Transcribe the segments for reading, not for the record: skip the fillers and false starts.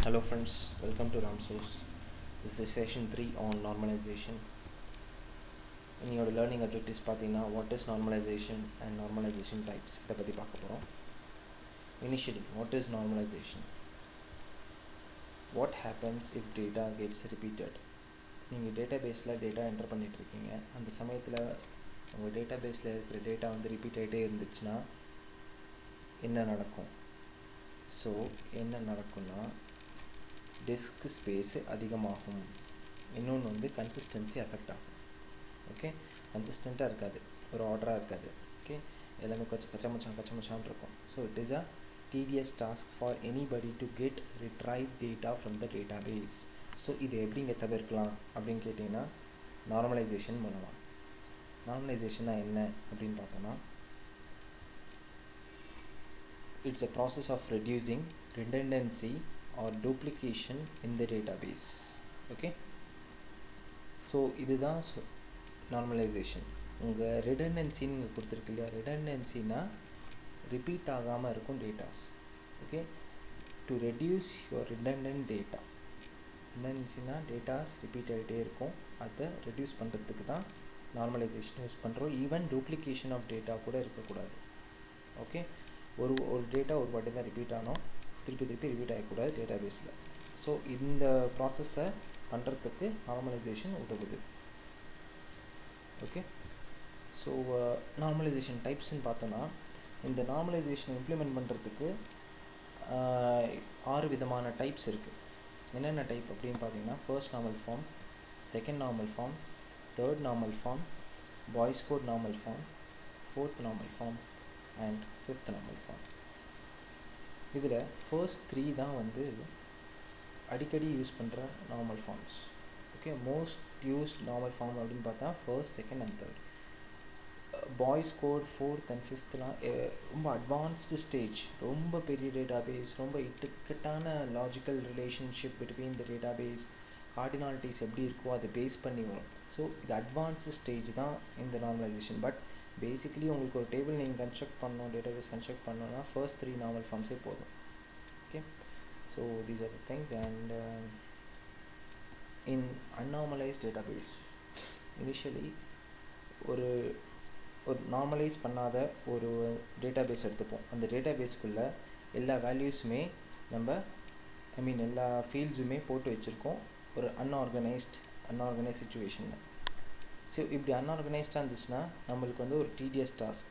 Hello friends, welcome to Ramsource. This is session 3 on normalization. In your learning objectives பார்த்தீங்கன்னா what is normalization and normalization types இதை பற்றி பார்க்க போகிறோம். Initially, what is normalization? What happens if data gets repeated? நீங்கள் டேட்டாபேஸில் data enter பண்ணிட்டு இருக்கீங்க. அந்த சமயத்தில் உங்கள் டேட்டாபேஸில் இருக்கிற டேட்டா வந்து ரிப்பீட் ஆகிட்டே இருந்துச்சுன்னா என்ன நடக்கும்? ஸோ என்ன நடக்கும்னா டிஸ்க் ஸ்பேஸு அதிகமாகும். இன்னொன்று வந்து கன்சிஸ்டன்சி அஃபெக்ட் ஆகும். ஓகே, கன்சிஸ்டண்ட்டாக இருக்காது, ஒரு ஆர்டராக இருக்காது. ஓகே, எல்லாமே கச்சமச்சான் இருக்கும். So it is a tedious task for anybody to get retrieve data from the database. So இதை எப்படி இங்கே தவிர்க்கலாம் அப்படின்னு கேட்டிங்கன்னா நார்மலைசேஷன் பண்ணலாம். நார்மலைசேஷனாக என்ன அப்படின்னு பார்த்தோன்னா it's a process of reducing redundancy or duplication in the database. Okay, so இதுதான் நார்மலைசேஷன். உங்கள் redundancy நீங்கள் கொடுத்துருக்கு இல்லையா, redundancyனா ரிப்பீட் ஆகாமல் இருக்கும் datas. Okay, to reduce your redundant data. redundancyனா டேட்டாஸ் ரிப்பீட் ஆகிட்டே இருக்கும், அதை ரெடியூஸ் பண்ணுறதுக்கு தான் நார்மலைசேஷன் யூஸ் பண்ணுறோம். ஈவன் டூப்ளிகேஷன் ஆஃப் டேட்டா கூட இருக்கக்கூடாது. ஓகே, ஒரு டேட்டா ஒரு வாட்டி தான் ரிப்பீட் ஆனோம், திருப்பி ரிப்பீட் ஆகக்கூடாது டேட்டாபேஸில். ஸோ இந்த ப்ராசஸை பண்ணுறதுக்கு நார்மலைசேஷன் உதவுது. ஓகே, ஸோ நார்மலைசேஷன் டைப்ஸ்ன்னு பார்த்தோன்னா இந்த நார்மலைசேஷனை இம்ப்ளிமெண்ட் பண்ணுறதுக்கு 6 விதமான டைப்ஸ் இருக்குது. என்னென்ன டைப் அப்படின்னு பார்த்தீங்கன்னா first normal form, second normal form, third normal form, Boyce Codd normal form, fourth normal form and fifth normal form. இதில் ஃபர்ஸ்ட் 3 தான் வந்து அடிக்கடி யூஸ் பண்ணுற normal forms. Okay, most used normal form அப்படின்னு பார்த்தா first, second and third. Boyce Codd fourth and ஃபிஃப்த்லாம் ரொம்ப advanced stage, ரொம்ப பெரிய டேட்டாபேஸ், ரொம்ப இக்கட்டான logical relationship between the database, cardinalities எப்படி இருக்கோ அதை பேஸ் பண்ணி வரும். ஸோ இது அட்வான்ஸ்டு ஸ்டேஜ் தான் இந்த நார்மலைசேஷன். பட் பேசிக்கலி உங்களுக்கு ஒரு டேபிள் நீங்கள் கன்ஸ்ட்ரக்ட் பண்ணணும், டேட்டாபேஸ் கன்ஸ்ட்ரக்ட் பண்ணணும்னா ஃபர்ஸ்ட் 3 நார்மல் ஃபார்ம்ஸே போதும். Okay, so these are the things. And in unnormalized database initially ஒரு நார்மலைஸ் பண்ணாத ஒரு டேட்டாபேஸ் எடுத்துப்போம். அந்த டேட்டாபேஸ்க்குள்ளே எல்லா வேல்யூஸுமே நம்ம எல்லா ஃபீல்ட்ஸுமே போட்டு வச்சுருக்கோம் ஒரு அன்ஆர்கனைஸ்ட் சுச்சுவேஷனில். ஸோ இப்படி அன்ஆர்கனைஸ்டாக இருந்துச்சுன்னா நம்மளுக்கு வந்து ஒரு டீடியஸ் டாஸ்க்,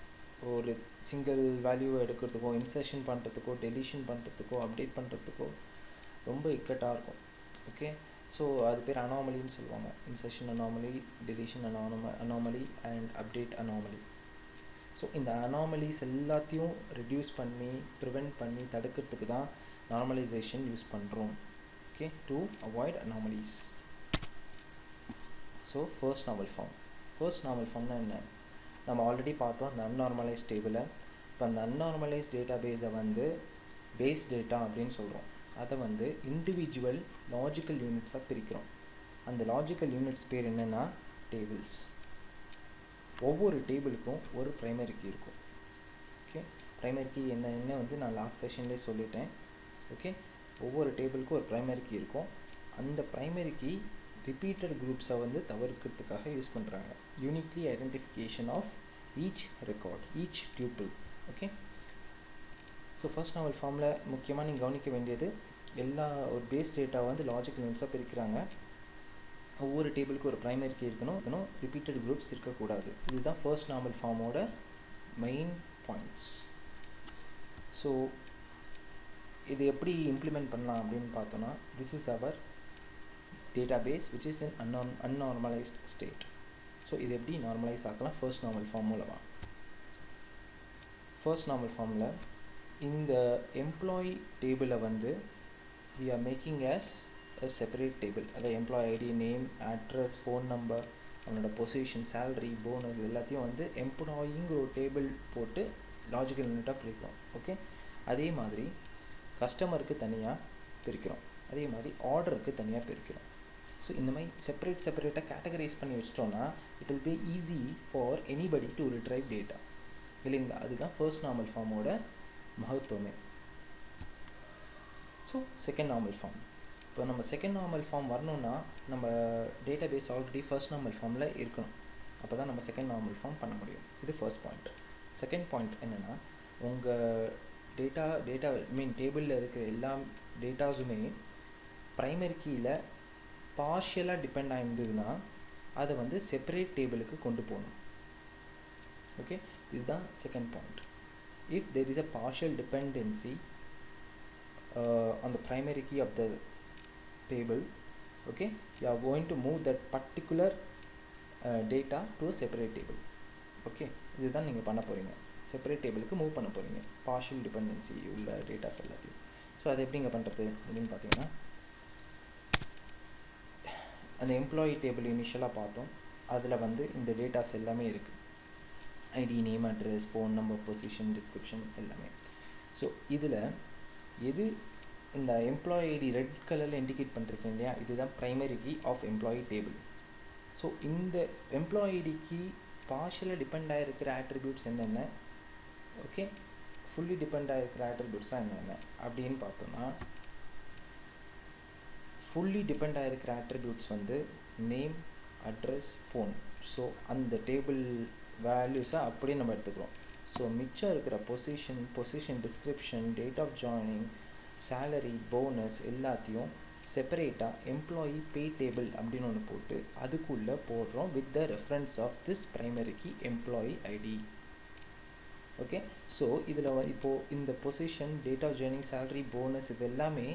ஒரு சிங்கிள் வேல்யூவை எடுக்கிறதுக்கோ, இன்சர்ஷன் பண்ணுறதுக்கோ, டெலிஷன் பண்ணுறதுக்கோ, அப்டேட் பண்ணுறதுக்கோ ரொம்ப இக்கட்டாக இருக்கும். ஓகே, ஸோ அது பேர் அனாமலின்னு சொல்லுவாங்க. Insertion anomaly, deletion anomaly and update anomaly. So இந்த அனாமலிஸ் எல்லாத்தையும் ரெடியூஸ் பண்ணி ப்ரிவெண்ட் பண்ணி தடுக்கிறதுக்கு தான் நார்மலைசேஷன் யூஸ் பண்ணுறோம். Okay, to avoid anomalies. So first normal ஃபார்ம்னா என்ன? நம்ம ஆல்ரெடி பார்த்தோம் அந்த அன்நார்மலைஸ் டேபிளை. இப்போ அந்த அன்நார்மலைஸ் டேட்டாபேஸை வந்து பேஸ் டேட்டா அப்படின்னு சொல்கிறோம். அதை வந்து இண்டிவிஜுவல் லாஜிக்கல் யூனிட்ஸாக பிரிக்கிறோம். அந்த லாஜிக்கல் யூனிட்ஸ் பேர் என்னென்னா டேபிள்ஸ். ஒவ்வொரு டேபிளுக்கும் ஒரு ப்ரைமரி கீ இருக்கும். ஓகே, ப்ரைமரி கீ என்ன வந்து நான் லாஸ்ட் செஷன்லேயே சொல்லிட்டேன். ஓகே, ஒவ்வொரு டேபிளுக்கும் ஒரு ப்ரைமரி கீ இருக்கும். அந்த ப்ரைமரி கீ ரிப்பீட்டட் குரூப்ஸை வந்து தவிர்க்கிறதுக்காக யூஸ் பண்ணுறாங்க. Uniquely identification of each record, each tuple. Okay, so first normal ஃபார்மில் முக்கியமாக நீங்கள் கவனிக்க வேண்டியது எல்லா ஒரு பேஸ் டேட்டாவை வந்து லாஜிக்கல் யூனிட்ஸாக பிரிக்கிறாங்க. ஒவ்வொரு டேபிளுக்கு ஒரு ப்ரைமரி கீ இருக்கணும், ரிப்பீட்டட் குரூப்ஸ் இருக்கக்கூடாது. இதுதான் ஃபர்ஸ்ட் நார்மல் ஃபார்மோட மெயின் பாயிண்ட்ஸ். ஸோ இது எப்படி இம்ப்ளிமெண்ட் பண்ணலாம் அப்படின்னு பார்த்தோன்னா this is our database which is in unnormalized state. So இது எப்படி நார்மலைஸ் ஆக்கலாம் ஃபர்ஸ்ட் நார்மல் ஃபார்ம் மூலமாக. ஃபர்ஸ்ட் நார்மல் ஃபார்மில் இந்த எம்ப்ளாயி டேபிளை வந்து we are making as a separate table. அதாவது employee ID, name, address, phone number, அவனோட பொசிஷன், சேலரி, போனஸ் எல்லாத்தையும் வந்து எம்ப்ளாயிங்கிற ஒரு டேபிள் போட்டு லாஜிக்கல் யூனிட்டாக பிரிக்கிறோம். ஓகே, அதே மாதிரி கஸ்டமருக்கு தனியாக பிரிக்கிறோம், அதே மாதிரி ஆர்டருக்கு தனியாக பிரிக்கிறோம். ஸோ இந்த மாதிரி செப்பரேட்டாக கேட்டகரைஸ் பண்ணி வச்சிட்டோன்னா it will be easy for anybody to retrieve data இல்லைங்களா. அதுதான் ஃபர்ஸ்ட் நார்மல் ஃபார்மோட மகத்துவமே. So second normal form. இப்போ நம்ம செகண்ட் நார்மல் ஃபார்ம் வரணும்னா நம்ம database already first normal ஃபார்மில் இருக்கணும். அப்போ தான் நம்ம செகண்ட் நார்மல் ஃபார்ம் பண்ண முடியும். இது ஃபர்ஸ்ட் பாயிண்ட். செகண்ட் பாயிண்ட் என்னென்னா, உங்கள் டேட்டா டேபிளில் இருக்கிற எல்லா டேட்டாஸுமே ப்ரைமரி கீயில் பார்ஷியலாக டிபெண்ட் ஆகிருந்ததுன்னா அதை வந்து செப்பரேட் டேபிளுக்கு கொண்டு போகணும். ஓகே, இதுதான் second point. If there is a partial dependency on the primary key of the table, okay, you are going to move that particular data to a separate table. Okay, இதுதான் நீங்கள் பண்ண போகிறீங்க. Separate டேபிளுக்கு move பண்ண போகிறீங்க partial dependency உள்ள datas எல்லாத்தையும். So அது எப்படிங்க பண்ணுறது அப்படின்னு பார்த்தீங்கன்னா, அந்த எம்ப்ளாயி டேபிள் இனிஷியலாக பார்த்தோம். அதில் வந்து இந்த டேட்டாஸ் எல்லாமே இருக்குது. ID, name, address, phone number, position, description எல்லாமே. ஸோ இதில் எது இந்த எம்ப்ளாயி ஐடி ரெட் கலரில் இண்டிகேட் பண்ணிருக்கேன் இல்லையா, இதுதான் primary key of employee table. So இந்த எம்ப்ளாயி ஐடிக்கு பார்ஷியலாக டிபெண்ட் ஆகிருக்கிற ஆட்ரிபியூட்ஸ் என்னென்ன, ஓகே, ஃபுல்லி டிபெண்ட் ஆகிருக்கிற ஆட்ரிபியூட்ஸாக என்னென்ன அப்படின்னு பார்த்தோன்னா, ஃபுல்லி டிபெண்ட் ஆகிருக்கிற ஆட்ரிபியூட்ஸ் வந்து நேம், அட்ரஸ், ஃபோன். ஸோ அந்த டேபிள் வேல்யூஸை அப்படியே நம்ம எடுத்துக்கிறோம். ஸோ மிச்சம் இருக்கிற position, description, date of joining, salary, bonus எல்லாத்தையும் செப்பரேட்டாக எம்ப்ளாயி பே டேபிள் அப்படின்னு ஒன்று போட்டு அதுக்குள்ளே போடுறோம் with the reference of this primary key employee ID. Okay, so இதில் இப்போது இந்த position, date of joining, salary, bonus இது எல்லாமே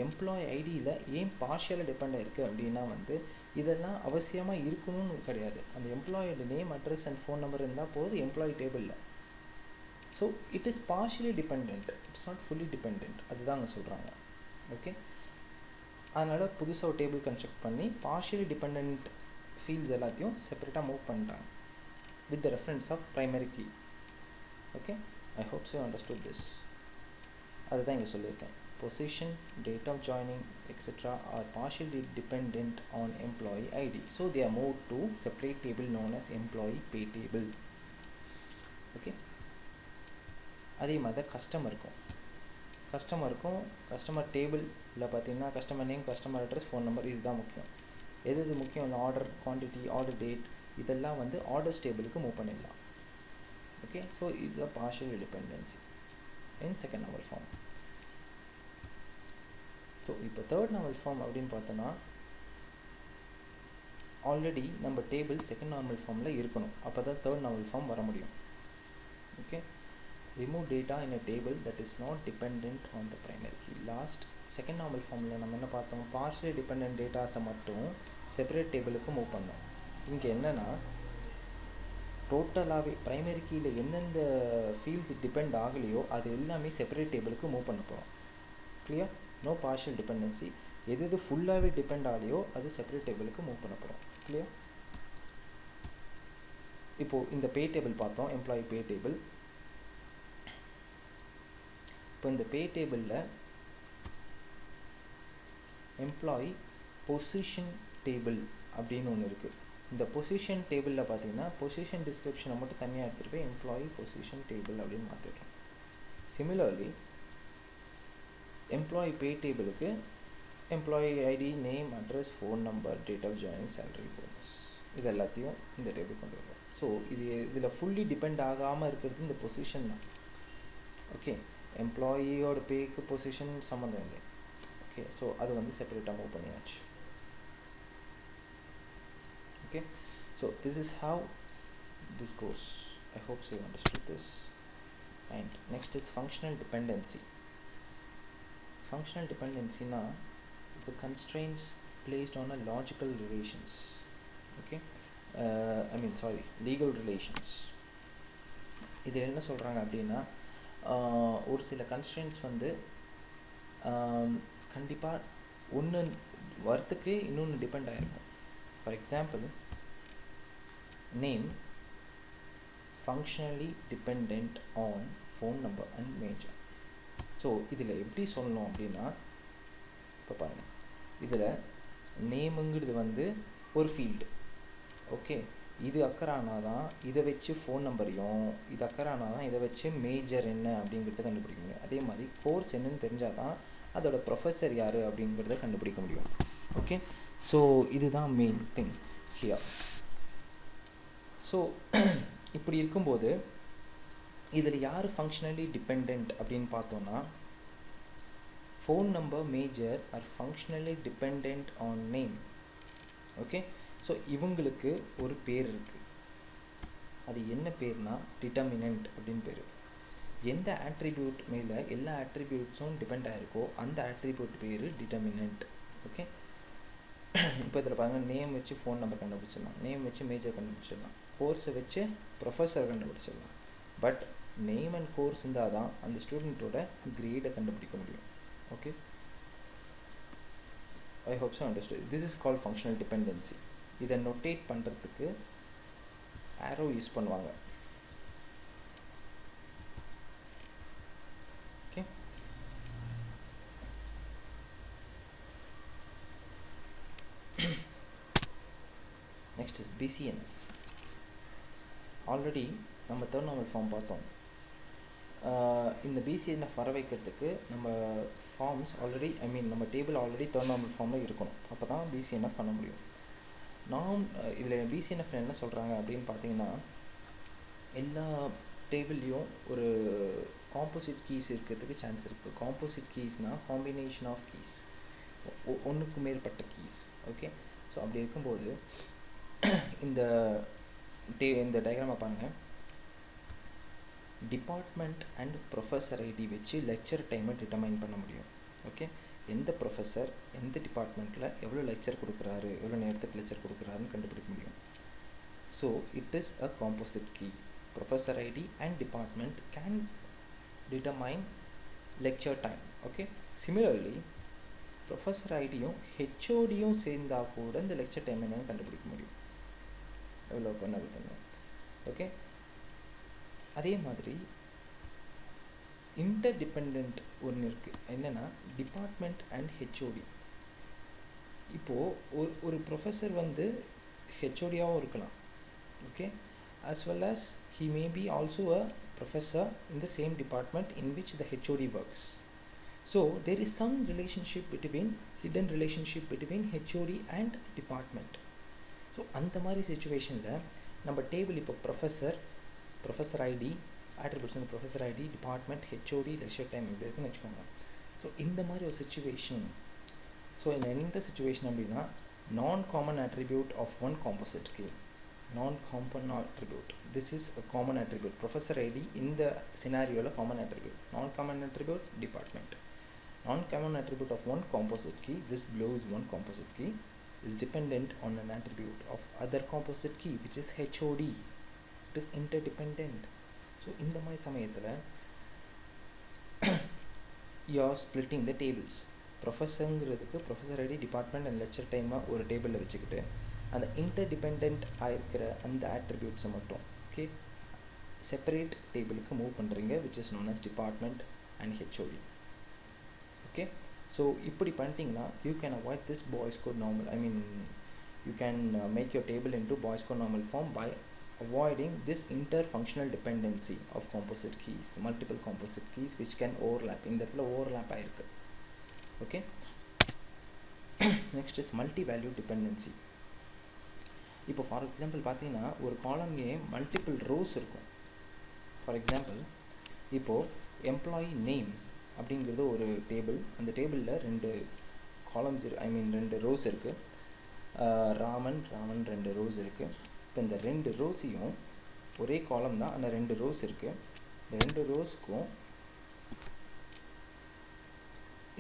எம்ப்ளாயி ஐடியில் ஏன் பார்ஷியலாக டிபெண்ட் ஆகிருக்கு அப்படின்னா வந்து இதெல்லாம் அவசியமாக இருக்கணும்னு கிடையாது. அந்த எம்ப்ளாயோட name, address and phone number இருந்தால் போதும் எம்ப்ளாயி டேபிளில். So it is partially depend, it's not fully depend. அதுதான் அங்கே சொல்கிறாங்க. ஓகே, அதனால் புதுசாக ஒரு டேபிள் கன்ஸ்ட்ரக்ட் பண்ணி பார்ஷியலி டிபெண்ட் ஃபீல்ட்ஸ் எல்லாத்தையும் செப்பரேட்டாக மூவ் பண்ணிட்டாங்க with the reference of primary key. Okay, I hope you understood this. அதுதான் இங்கே சொல்லியிருக்கேன். Position, date of joining, etc. are partially dependent on employee ID. So they are moved to separate table known as employee pay table. Okay. அதே மாதிரி கஸ்டமருக்கும் customer டேபிளில் பார்த்தீங்கன்னா customer name, customer address, phone number இதுதான் முக்கியம். எது முக்கியம் இல்லை, order quantity, order date இதெல்லாம் வந்து ஆர்டர்ஸ் டேபிளுக்கு மூவ் பண்ணிடலாம். ஓகே, ஸோ இது partial dependency in second normal form. So இப்போ தேர்ட் நார்மல் ஃபார்ம் அப்படின்னு பார்த்தோன்னா, ஆல்ரெடி நம்ம டேபிள் செகண்ட் நார்மல் ஃபார்மில் இருக்கணும். அப்போ தான் தேர்ட் நார்மல் ஃபார்ம் வர முடியும். Okay, remove data in a table that is not dependent on the primary key. Last second normal ஃபார்மில் நம்ம என்ன பார்த்தோம், பார்ஷியலி டிபெண்ட் டேட்டாஸை மட்டும் செப்பரேட் டேபிளுக்கு மூவ் பண்ணோம். இங்கே என்னென்னா டோட்டலாகவே ப்ரைமரி கீயில் எந்தெந்த ஃபீல்ட்ஸ் டிபெண்ட் ஆகலையோ அது எல்லாமே செப்பரேட் டேபிளுக்கு மூவ் பண்ண போகிறோம். கிளியர்? No partial dependency. எது ஃபுல்லாகவே டிபெண்ட் ஆகலையோ அது செப்பரேட் டேபிளுக்கு மூவ் பண்ண போகிறோம். கிளியர்? இப்போது இந்த பே டேபிள் பார்த்தோம், எம்ப்ளாயி பே டேபிள். இப்போ இந்த பே டேபிளில் எம்ப்ளாயி பொசிஷன் டேபிள் அப்படின்னு ஒன்று இருக்குது. இந்த பொசிஷன் டேபிளில் பார்த்தீங்கன்னா பொசிஷன் டிஸ்கிரிப்ஷனை மட்டும் தனியாக எடுத்துகிட்டு போய் எம்ப்ளாயி பொசிஷன் டேபிள் அப்படின்னு மாற்றிடுறோம். சிமிலர்லி எம்ப்ளாயி பே டேபிளுக்கு employee ID, name, address, phone number, date of joining, salary, bonus இது எல்லாத்தையும் இந்த டேபிள் கொண்டு வருவோம். ஸோ இதில் ஃபுல்லி டிபெண்ட் ஆகாமல் இருக்கிறது இந்த பொசிஷன் தான். ஓகே, எம்ப்ளாயியோட பேக்கு பொசிஷன் சம்மந்தம் இல்லை. ஓகே, ஸோ அது வந்து செப்பரேட்டாக மூவ் பண்ணியாச்சு. Okay, so this is how this goes. I hope you understood this. And next is functional dependency. Functional dependency na it's a constraints placed on a logical relations. Okay, legal relations. இதில் என்ன சொல்கிறாங்க அப்படின்னா, ஒரு சில constraints வந்து கண்டிப்பாக ஒன்று வரத்துக்கு இன்னொன்று டிபெண்ட் ஆகிருக்கும். For example, name functionally dependent on phone number and major. So இதில் எப்படி சொல்லணும் அப்படின்னா, இப்போ பாருங்கள், இதில் நேமுங்கிறது வந்து ஒரு ஃபீல்டு. ஓகே, இது அக்கறானால் தான் இதை வச்சு ஃபோன் நம்பரையும், இது அக்கறானால் தான் இதை வச்சு மேஜர் என்ன அப்படிங்கிறத கண்டுபிடிக்குங்க. அதே மாதிரி கோர்ஸ் என்னன்னு தெரிஞ்சால் தான் அதோட ப்ரொஃபஸர் யார் அப்படிங்கிறத கண்டுபிடிக்க முடியும். ஓகே, ஸோ இதுதான் மெயின் திங் ஹியர். ஸோ இப்படி இருக்கும்போது இதில் யார் ஃபங்க்ஷனலி டிபெண்ட் அப்படின்னு பார்த்தோன்னா, phone number major are functionally depend on name. Okay, so இவங்களுக்கு ஒரு பேர் இருக்குது. அது என்ன பேர்னா டிட்டர்மினன்ட் அப்படின்னு பேர். எந்த ஆட்ரிபியூட் மேலே எல்லா ஆட்ரிபியூட்ஸும் டிபெண்ட் ஆகிருக்கோ அந்த ஆட்ரிபியூட் பேர் டிட்டர்மினன்ட். ஓகே, இப்போ இதில் பாருங்கள், நேம் வச்சு ஃபோன் நம்பர் கண்டுபிடிச்சிடலாம், நேம் வச்சு மேஜர் கண்டுபிடிச்சிடலாம், கோர்ஸை வச்சு ப்ரொஃபஸர் கண்டுபிடிச்சிடலாம். பட் நேம் அண்ட் கோர்ஸ் இருந்தால் தான் அந்த ஸ்டூடெண்ட்டோட கிரேடை கண்டுபிடிக்க முடியும். Okay, I hope so understood. This is called functional dependency. இதை நோட்டேட் பண்ணுறதுக்கு ஆரோ யூஸ் பண்ணுவாங்க. Okay, next is BCNF. Already நம்ம தேர்ட் நார்மல் ஃபார்ம் பார்த்தோம். இந்த BCNF வர வைக்கிறதுக்கு நம்ம ஃபார்ம்ஸ் ஆல்ரெடி நம்ம டேபிள் ஆல்ரெடி தேர்ட் நார்மல் ஃபார்மில் இருக்கணும். அப்போ தான் BCNF பண்ண முடியும். இதில் BCNF என்ன சொல்கிறாங்க அப்படின்னு பார்த்தீங்கன்னா, எல்லா டேபிள்லேயும் ஒரு காம்போசிட் கீஸ் இருக்கிறதுக்கு சான்ஸ் இருக்குது. காம்போசிட் கீஸ்னால் காம்பினேஷன் ஆஃப் கீஸ், ஒன்றுக்கு மேற்பட்ட கீஸ். ஓகே, ஸோ அப்படி இருக்கும்போது இந்த டயக்ராமை பாருங்கள். டிபார்ட்மெண்ட் அண்ட் ப்ரொஃபஸர் ஐடி வச்சு லெக்சர் டைமை டிட்டர்மைன் பண்ண முடியும். ஓகே, எந்த ப்ரொஃபஸர் எந்த டிபார்ட்மெண்ட்டில் எவ்வளோ லெக்சர் கொடுக்குறாரு, எவ்வளோ நேரத்துக்கு லெக்சர் கொடுக்குறாருன்னு கண்டுபிடிக்க முடியும். So it is a composite key. Professor ID and department can determine lecture time. Okay, similarly professor ஐடியும் ஹெச்ஓடியும் சேர்ந்தால் கூட இந்த லெக்சர் டைம் என்னன்னு கண்டுபிடிக்க முடியும், எவ்வளோ பண்ண. ஓகே, அதே மாதிரி இன்டர்டிபெண்ட் ஒன்று இருக்குது. என்னென்னா டிபார்ட்மெண்ட் அண்ட் ஹெச்ஓடி. இப்போது ஒரு ப்ரொஃபஸர் வந்து ஹெச்ஓடியாகவும் இருக்கலாம். Okay, as well as he may be also a professor in the same department in which the HOD works. So there is some hidden relationship between HOD and department. So அந்த மாதிரி சுச்சுவேஷனில் நம்ம table இப்போ professor ID attributes வந்து professor ID, department, HOD, lecture time இப்படி இருக்குன்னு வச்சுக்கோங்க. So இந்த மாதிரி ஒரு சுச்சுவேஷன். ஸோ எந்த சுச்சுவேஷன் அப்படின்னா, non common attribute of one composite key. Non-common attribute. This is a common attribute. Professor ID in the scenario la common attribute. Non-common attribute department. Non-common attribute of one composite key. This below is one composite key is dependent on an attribute of other composite key which is HOD. It is interdependent. So in the my சமயத்துல you are splitting the tables. ப்ரொஃபஸருங்கிறதுக்கு professor ID, department and lecture டைமாக ஒரு டேபிளில் வச்சுக்கிட்டு அந்த interdependent ஆகிருக்கிற அந்த ஆட்ரிபியூட்ஸை மட்டும் ஓகே செப்பரேட் டேபிளுக்கு மூவ் பண்ணுறீங்க, which is known as department and HOD. Okay, so இப்படி பண்ணிட்டீங்கன்னா you can avoid this Boyce Codd normal. You can make your table into boys code normal form by avoiding this interfunctional dependency of composite keys, multiple composite keys which can overlap. இந்த இடத்துல overlap ஆயிருக்கு. Okay, next is multi value dependency. இப்போ for example பார்த்தீங்கன்னா ஒரு காலம்லேயே multiple rose இருக்கும். For example இப்போது employee name அப்படிங்கிறது ஒரு டேபிள். அந்த டேபிளில் 2 காலம்ஸ் ரெண்டு ரோஸ் இருக்குது. ராமன் 2 ரோஸ் இருக்குது. இப்போ இந்த 2 ரோஸையும் ஒரே காலம் தான், அந்த 2 ரோஸ் இருக்குது. இந்த 2 ரோஸ்க்கும்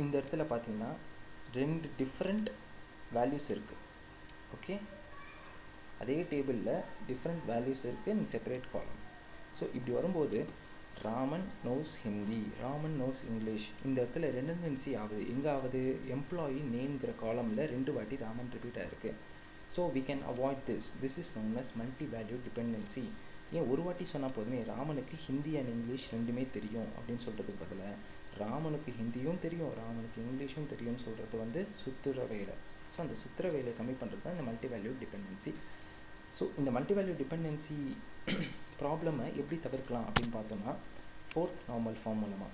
இந்த இடத்துல பார்த்தீங்கன்னா 2 டிஃப்ரெண்ட் வேல்யூஸ் இருக்குது. ஓகே, அதே டேபிளில் டிஃப்ரெண்ட் வேல்யூஸ் இருக்குது இன் செப்பரேட் காலம். ஸோ இப்படி வரும்போது Raman knows Hindi, Raman knows English, இந்த இடத்துல ரெண்டன்சி ஆகுது. எங்கே ஆகுது? எம்ப்ளாயி நேம்ங்கிற காலமில் 2 வாட்டி ராமன் ரிப்பீட் ஆகிருக்கு. So we can avoid this is known as multi value dependency. ஏன் ஒரு வாட்டி சொன்னால் போதுமே, ராமனுக்கு ஹிந்தி அண்ட் இங்கிலீஷ் ரெண்டுமே தெரியும் அப்படின்னு சொல்கிறதுக்கு பதிலாக ராமனுக்கு ஹிந்தியும் தெரியும், ராமனுக்கு இங்கிலீஷும் தெரியும்னு சொல்கிறது வந்து சுத்துற வேலை. ஸோ அந்த சுத்துற வேலையை கம்மி பண்ணுறது தான் இந்த மல்டி வேல்யூ டிபெண்டன்சி. ஸோ இந்த மல்டி வேல்யூ டிபெண்டன்சி ப்ராப்ளமை எப்படி தவிர்க்கலாம் அப்படின்னு பார்த்தோம்னா, 4th நார்மல் ஃபார்ம் மூலமாக.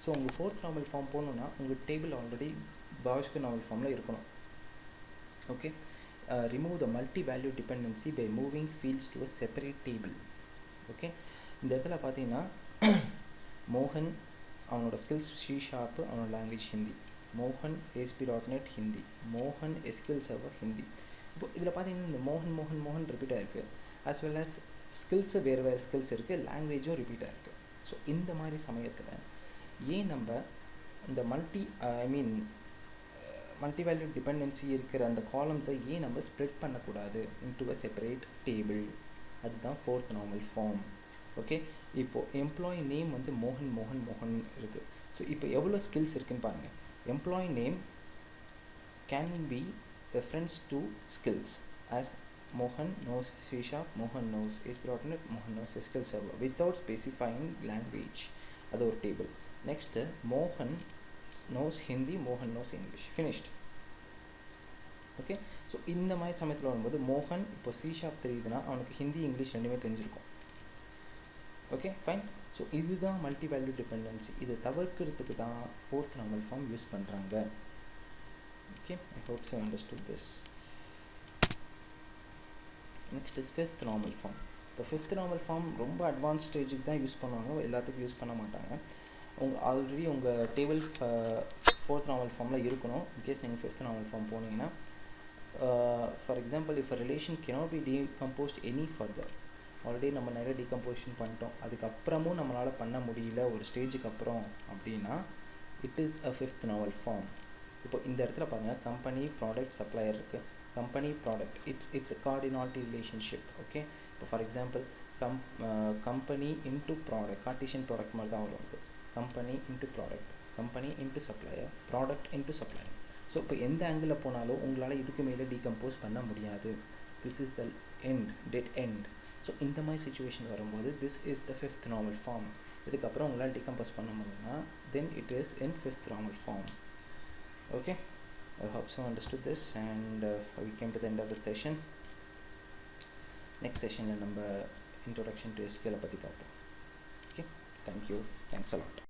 ஸோ உங்கள் ஃபோர்த் நார்மல் ஃபார்ம் போகணுன்னா உங்கள் டேபிள் ஆல்ரெடி பாய்ஸ்க்கு நார்மல் ஃபார்மில் இருக்கணும். Okay, remove the multi value dependency by moving fields to a separate table. Okay, இந்த இடத்துல பார்த்தீங்கன்னா மோகன் அவனோட ஸ்கில்ஸ் சி ஷார்ப்பு, அவனோட லாங்குவேஜ் ஹிந்தி. மோகன் ASP.NET ஹிந்தி, மோகன் SQL சர்வர் ஹிந்தி. இப்போ இதில் பார்த்தீங்கன்னா இந்த மோகன் மோகன் மோகன் ரிப்பீட் ஆகிருக்கு, ஆஸ் வெல் ஆஸ் ஸ்கில்ஸு வேறு வேறு ஸ்கில்ஸ் இருக்குது, லாங்குவேஜும் ரிப்பீட் ஆகிருக்கு. ஸோ இந்த மாதிரி சமயத்தில் ஏன் நம்ம இந்த மல்டி வேல்யூ டிபெண்டன்சி இருக்கிற அந்த காலம்ஸை ஏன் நம்ம ஸ்ப்ளிட் பண்ணக்கூடாது இன்டு அ செப்பரேட் டேபிள்? அதுதான் ஃபோர்த் நார்மல் ஃபார்ம். ஓகே, இப்போது எம்ப்ளாயி நேம் வந்து மோகன் மோகன் மோகன் இருக்குது. ஸோ இப்போ எவ்வளோ ஸ்கில்ஸ் இருக்குதுன்னு பாருங்கள். Employee name can be reference to skills as Mohan knows C#, Mohan knows ASP.NET, Mohan knows SQL Server without specifying language. அது ஒரு table. Next Mohan knows Hindi, Mohan knows English. Finished. Okay, so இந்த மாதிரி சமயத்தில் வரும்போது மோகன் இப்போ C# தெரியுதுன்னா அவனுக்கு ஹிந்தி இங்கிலீஷ் ரெண்டுமே தெரிஞ்சிருக்கும். Okay, fine. ஸோ இதுதான் மல்டி வேல்யூ டிபெண்டன்சி. இதை தவிர்க்கிறதுக்கு தான் ஃபோர்த் நார்மல் ஃபார்ம் யூஸ் பண்ணுறாங்க. Okay, I hope you understood this. Next is fifth normal form. இப்போ ஃபிஃப்த் நார்மல் ஃபார்ம் ரொம்ப அட்வான்ஸ் ஸ்டேஜுக்கு தான் யூஸ் பண்ணுவாங்க, எல்லாத்துக்கும் யூஸ் பண்ண மாட்டாங்க. ஆல்ரெடி உங்கள் டேபிள் ஃபோர்த் நார்மல் ஃபார்மில் இருக்கணும். இன்கேஸ் நீங்கள் ஃபிஃப்த் நார்மல் ஃபார்ம் போனீங்கன்னா, for example if a relation cannot be decomposed any further, already நம்ம நிறைய டீகம்போசிஷன் பண்ணிட்டோம், அதுக்கப்புறமும் நம்மளால் பண்ண முடியல ஒரு ஸ்டேஜுக்கு அப்புறம் அப்படின்னா it is a fifth normal form. இப்போ இந்த இடத்துல பாருங்கள், கம்பெனி ப்ராடக்ட் சப்ளையர் இருக்குது. Company product it's a cardinality relationship. Okay, இப்போ for example company into product, Cartesian product மாதிரி தான் வரும். Company into product, company into supplier, product into supplier. So இப்போ எந்த ஆங்கிளில் போனாலும் உங்களால் இதுக்கு மேலே டீகம்போஸ் பண்ண முடியாது. This is the end, dead end. So இந்த மாதிரி சுச்சுவேஷன் வரும்போது this is the fifth normal form. இதுக்கப்புறம் உங்களால் டீகம்போஸ் பண்ண முடியும்னா then it is in fifth normal form. Okay, I hope so understood this, and we came to the end of the session. Next session la namba introduction to SQL பத்தி பார்ப்போம். Okay, thank you, thanks a lot.